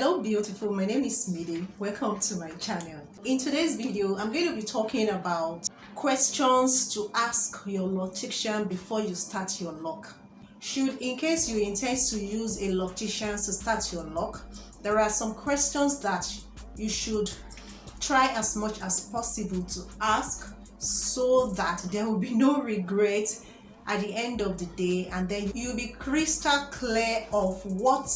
Hello beautiful, my name is Midi. Welcome to my channel. In today's video, I'm going to be talking about questions to ask your loctician before you start your lock. In case you intend to use a loctician to start your lock, there are some questions that you should try as much as possible to ask so that there will be no regret at the end of the day, and then you'll be crystal clear of what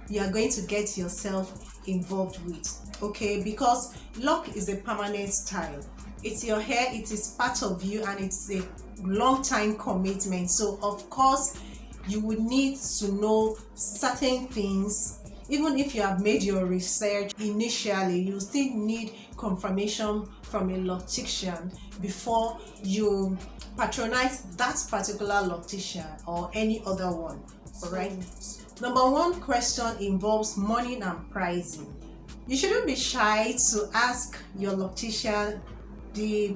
you are going to get yourself involved with. Okay, because lock is a permanent style. It's your hair, it is part of you, and it's a long time commitment. So of course you would need to know certain things. Even if you have made your research initially, you still need confirmation from a loctician before you patronize that particular loctician or any other one. All right. Number one question involves money and pricing. You shouldn't be shy to ask your loctician the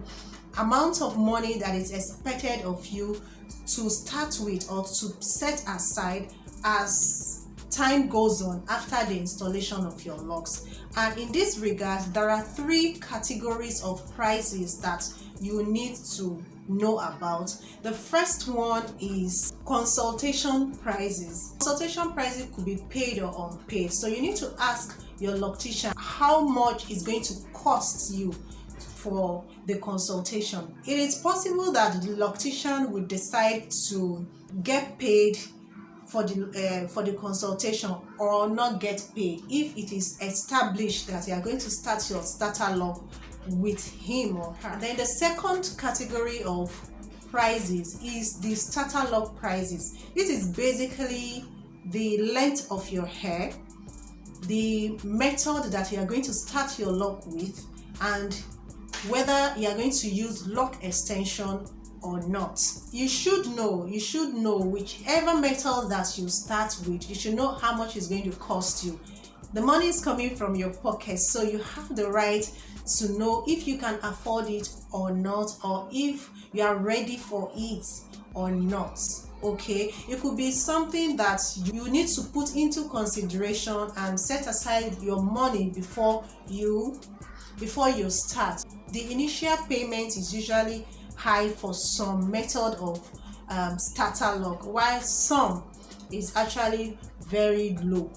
amount of money that is expected of you to start with or to set aside as time goes on after the installation of your locks. And in this regard, there are three categories of prices that you need to know about. The first one is consultation prices. Consultation prices could be paid or unpaid, so you need to ask your loctician how much is going to cost you for the consultation. It is possible that the loctician will decide to get paid for the consultation or not get paid if it is established that you are going to start your starter lock with him or her. Then the second category of prices is the starter lock prices. This is basically the length of your hair, the method that you are going to start your lock with, and whether you are going to use lock extension or not. You should know whichever method that you start with, you should know how much it's going to cost you. The money is coming from your pocket, so you have the right to know if you can afford it or not, or if you are ready for it or not. Okay, it could be something that you need to put into consideration and set aside your money before you start. The initial payment is usually high for some method of starter lock, while some is actually very low.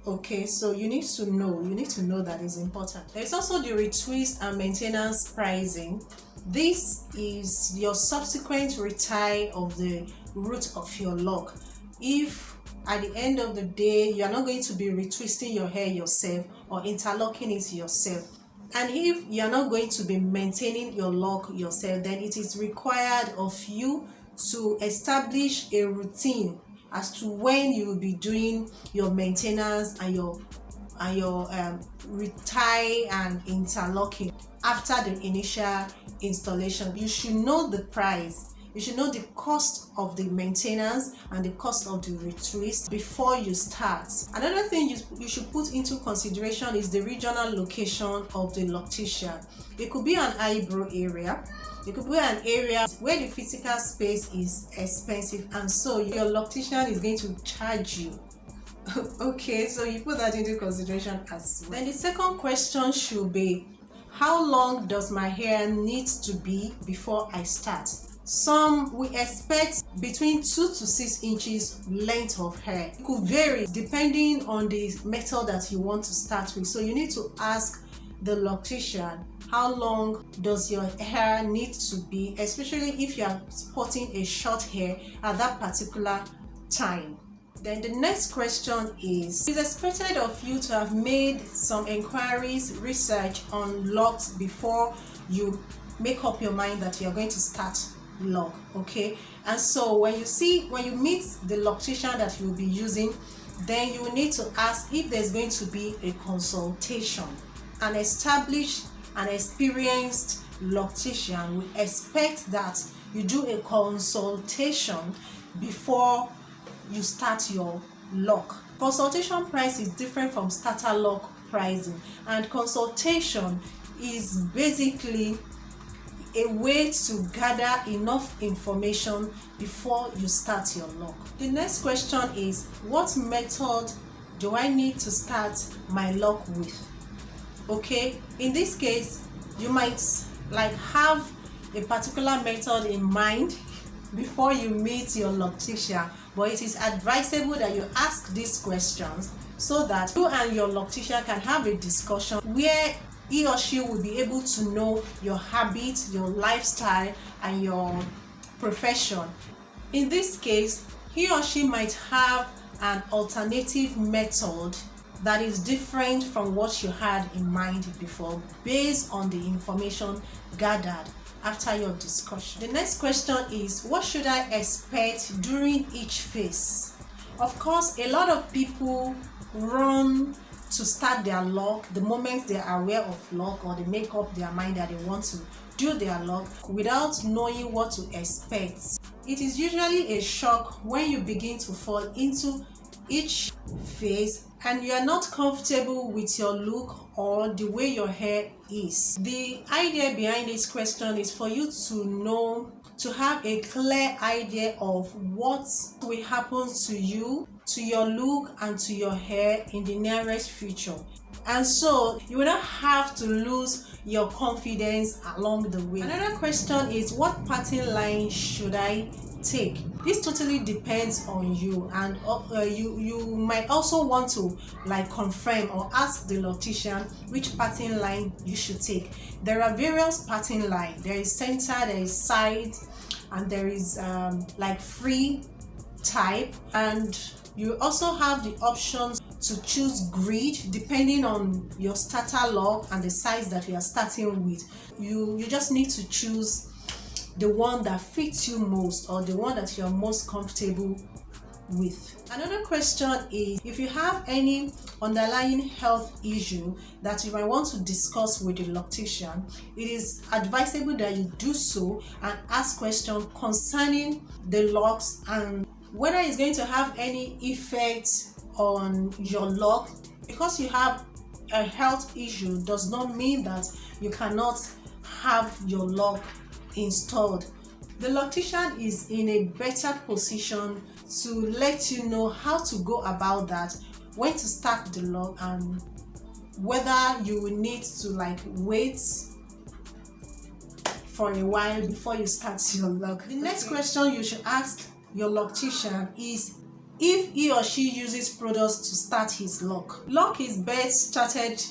Okay, so you need to know that is important. There's also the retwist and maintenance pricing. This is your subsequent retie of the root of your lock. If at the end of the day you are not going to be retwisting your hair yourself or interlocking it yourself, and if you are not going to be maintaining your lock yourself, then it is required of you to establish a routine as to when you will be doing your maintenance and your retie and interlocking after the initial installation. You should know the price. You should know the cost of the maintenance and the cost of the retwist before you start. Another thing you should put into consideration is the regional location of the loctician. It could be an eyebrow area. It could be an area where the physical space is expensive, and so your loctician is going to charge you. Okay, so you put that into consideration as well. Then the second question should be, how long does my hair need to be before I start? Some we expect between 2 to 6 inches length of hair. It could vary depending on the method that you want to start with. So you need to ask the loctician, how long does your hair need to be, especially if you are sporting a short hair at that particular time. Then the next question is, it is expected of you to have made some inquiries, research on locks before you make up your mind that you are going to start lock. Okay, and so when you meet the loctician that you will be using, then you will need to ask if there's going to be a consultation. An established and experienced loctician will expect that you do a consultation before you start your lock. Consultation price is different from starter lock pricing, and consultation is basically a way to gather enough information before you start your lock. The next question is, what method do I need to start my lock with? Okay, in this case you might like have a particular method in mind before you meet your loctician, but it is advisable that you ask these questions so that you and your loctician can have a discussion where he or she will be able to know your habits, your lifestyle, and your profession. In this case, he or she might have an alternative method that is different from what you had in mind before, based on the information gathered after your discussion. The next question is, what should I expect during each phase? Of course, a lot of people run to start their lock the moment they are aware of lock, or they make up their mind that they want to do their lock without knowing what to expect. It is usually a shock when you begin to fall into each phase and you are not comfortable with your look or the way your hair is. The idea behind this question is for you to know, to have a clear idea of what will happen to you, to your look, and to your hair in the nearest future. And so you will not have to lose your confidence along the way. Another question is, what pattern line should I take? This totally depends on you, and you might also want to like confirm or ask the loctician which pattern line you should take. There are various pattern lines. There is center, there is side, and there is like free type, and you also have the options to choose grid depending on your starter lock and the size that you are starting with. You just need to choose the one that fits you most, or the one that you're most comfortable with. Another question is, if you have any underlying health issue that you might want to discuss with the loctician, it is advisable that you do so and ask questions concerning the locks and whether it's going to have any effect on your lock. Because you have a health issue does not mean that you cannot have your lock installed. The loctician is in a better position to let you know how to go about that, when to start the lock, and whether you will need to like wait for a while before you start your lock. The next question you should ask your loctician is if he or she uses products to start his lock. Lock is best started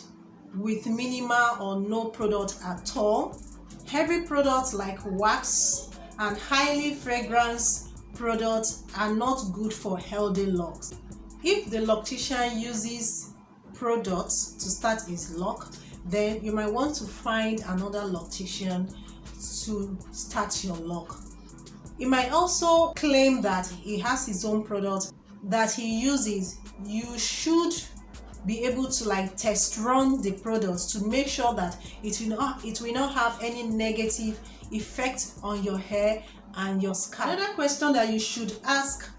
with minimal or no product at all. Heavy products like wax and highly fragrance products are not good for healthy locks. If the loctician uses products to start his lock, then you might want to find another loctician to start your lock. He might also claim that he has his own product that he uses. You should be able to like test run the products to make sure that it will not have any negative effect on your hair and your scalp. Another question that you should ask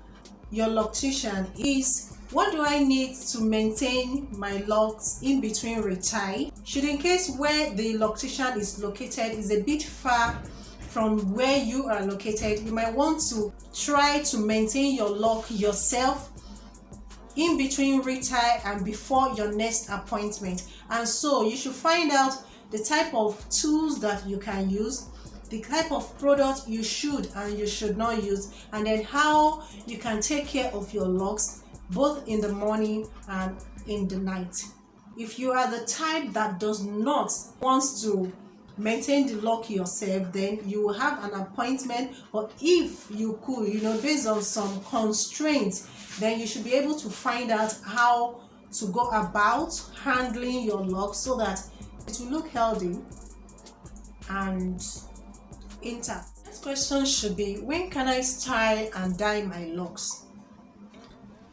your loctician is, what do I need to maintain my locks in between retie? Should, in case where the loctician is located is a bit far from where you are located, you might want to try to maintain your lock yourself in between retie and before your next appointment. And so you should find out the type of tools that you can use, the type of product you should and you should not use, and then how you can take care of your locks both in the morning and in the night. If you are the type that does not want to maintain the lock yourself, then you will have an appointment. But if you could, based on some constraints, then you should be able to find out how to go about handling your lock so that it will look healthy and intact. Next question should be, when can I style and dye my locks?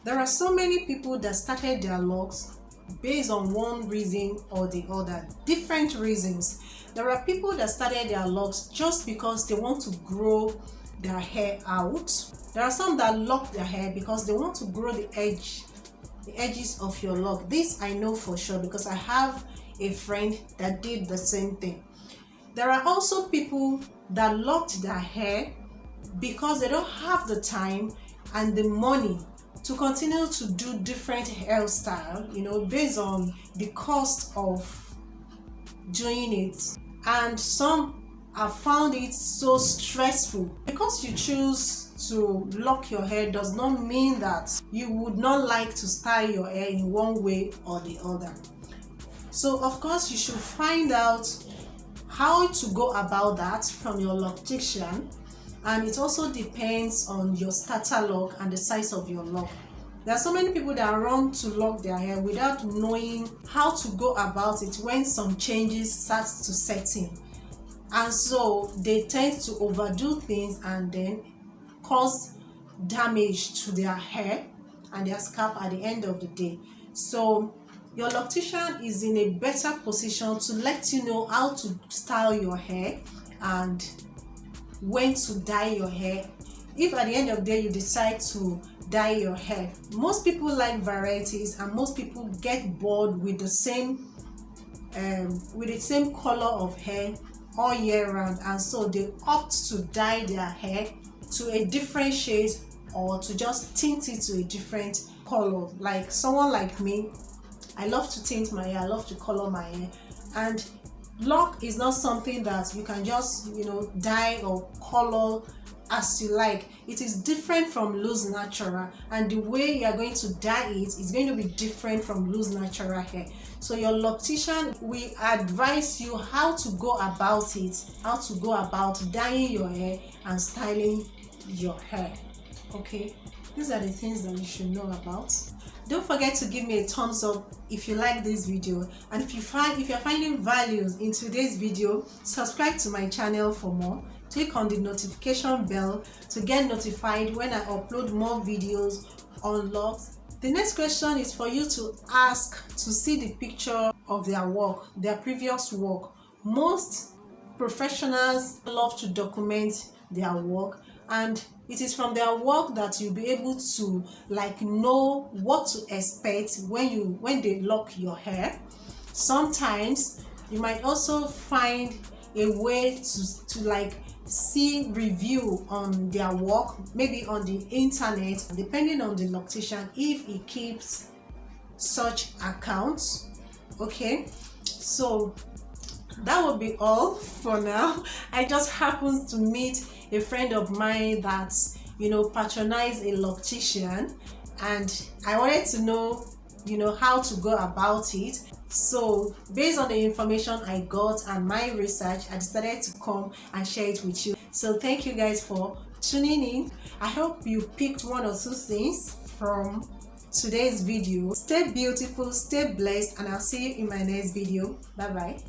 There are so many people that started their locks based on one reason or the other, different reasons. There are people that started their locks just because they want to grow their hair out. There are some that lock their hair because they want to grow the edges of your lock. This I know for sure because I have a friend that did the same thing. There are also people that locked their hair because they don't have the time and the money to continue to do different hairstyle, you know, based on the cost of doing it. And some have found it so stressful. Because you choose to lock your hair does not mean that you would not like to style your hair in one way or the other. So of course you should find out how to go about that from your loctician, and it also depends on your starter lock and the size of your lock. There are so many people that run to lock their hair without knowing how to go about it when some changes start to set in, and so they tend to overdo things and then cause damage to their hair and their scalp at the end of the day. So your loctician is in a better position to let you know how to style your hair and when to dye your hair. If at the end of the day you decide to dye your hair, most people like varieties and most people get bored with the same color of hair all year round, and so they opt to dye their hair to a different shade or to just tint it to a different color. Like someone like me, I love to tint my hair, I love to color my hair, and lock is not something that you can just, you know, dye or color as you like. It is different from loose natural, and the way you are going to dye it is going to be different from loose natural hair. So your loctician will advise you how to go about it, how to go about dyeing your hair and styling your hair. Okay, these are the things that you should know about. Don't forget to give me a thumbs up if you like this video, and if you're finding values in today's video, subscribe to my channel for more. Click on the notification bell to get notified when I upload more videos on Locs. The next question is for you to ask to see the picture of their work, their previous work. Most professionals love to document their work, and it is from their work that you'll be able to know what to expect when they lock your hair. Sometimes you might also find a way to see review on their work, maybe on the internet, depending on the loctician, if he keeps such accounts. Okay, so that will be all for now. I just happened to meet a friend of mine that, you know, patronized a loctician, and I wanted to know, you know, how to go about it. So based on the information I got and my research, I decided to come and share it with you. So thank you guys for tuning in. I hope you picked one or two things from today's video. Stay beautiful, stay blessed, and I'll see you in my next video. Bye bye.